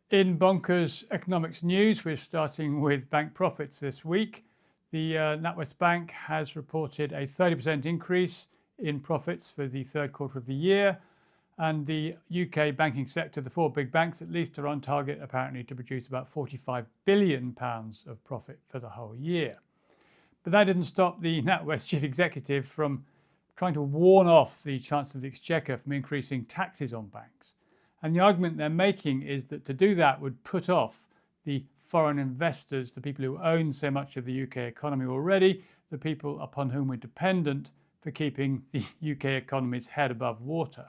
In Bonkers economics news, we're starting with bank profits this week. The NatWest Bank has reported a 30% increase in profits for the third quarter of the year. And the UK banking sector, the four big banks at least, are on target apparently to produce about £45 billion of profit for the whole year. But that didn't stop the NatWest chief executive from trying to warn off the Chancellor of the Exchequer from increasing taxes on banks. And the argument they're making is that to do that would put off the foreign investors, the people who own so much of the UK economy already, the people upon whom we're dependent for keeping the UK economy's head above water.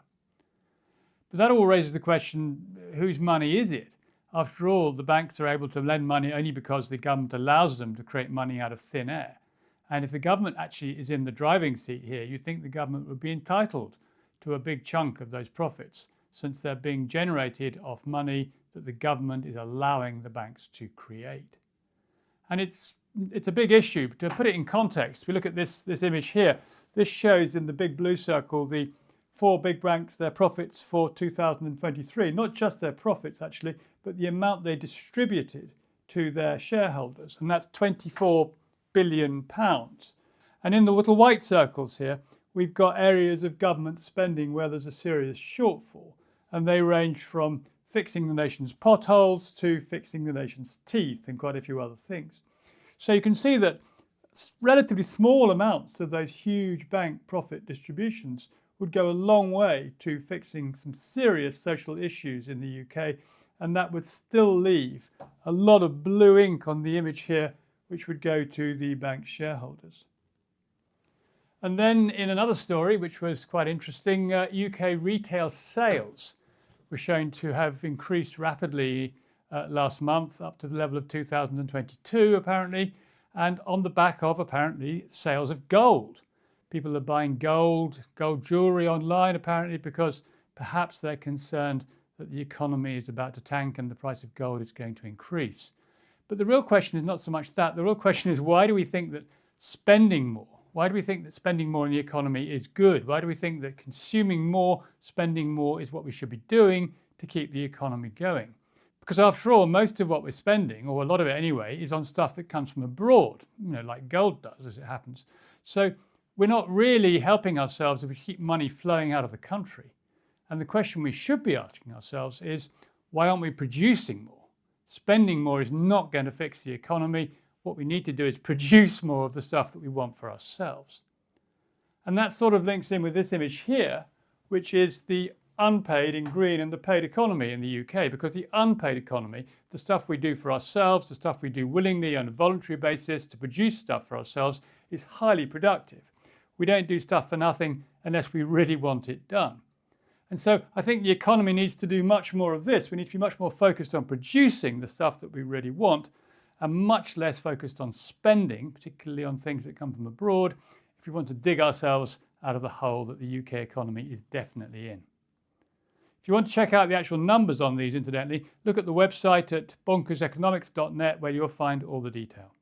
But that all raises the question, whose money is it? After all, the banks are able to lend money only because the government allows them to create money out of thin air. And if the government actually is in the driving seat here, you'd think the government would be entitled to a big chunk of those profits, since they're being generated off money that the government is allowing the banks to create. And it's a big issue. To put it in context, we look at this image here. This shows in the big blue circle the four big banks, their profits for 2023. Not just their profits, actually, but the amount they distributed to their shareholders. And that's £24 billion. And in the little white circles here, we've got areas of government spending where there's a serious shortfall. And they range from fixing the nation's potholes to fixing the nation's teeth and quite a few other things. So you can see that relatively small amounts of those huge bank profit distributions would go a long way to fixing some serious social issues in the UK, and that would still leave a lot of blue ink on the image here, which would go to the bank shareholders. And then in another story, which was quite interesting, UK retail sales were shown to have increased rapidly last month up to the level of 2022, apparently, and on the back of, apparently, sales of gold. People are buying gold jewellery online, apparently, because perhaps they're concerned that the economy is about to tank and the price of gold is going to increase. But the real question is not so much that. The real question is, why do we think that spending more, why do we think that spending more in the economy is good? Why do we think that consuming more, spending more is what we should be doing to keep the economy going? Because after all, most of what we're spending, or a lot of it anyway, is on stuff that comes from abroad, like gold does, as it happens. So we're not really helping ourselves if we keep money flowing out of the country. And the question we should be asking ourselves is, why aren't we producing more? Spending more is not going to fix the economy. What we need to do is produce more of the stuff that we want for ourselves. And that sort of links in with this image here, which is the unpaid in green and the paid economy in the UK, because the unpaid economy, the stuff we do for ourselves, the stuff we do willingly on a voluntary basis to produce stuff for ourselves, is highly productive. We don't do stuff for nothing unless we really want it done. And so I think the economy needs to do much more of this. We need to be much more focused on producing the stuff that we really want, and much less focused on spending, particularly on things that come from abroad, if we want to dig ourselves out of the hole that the UK economy is definitely in. If you want to check out the actual numbers on these, incidentally, look at the website at bonkerseconomics.net, where you'll find all the detail.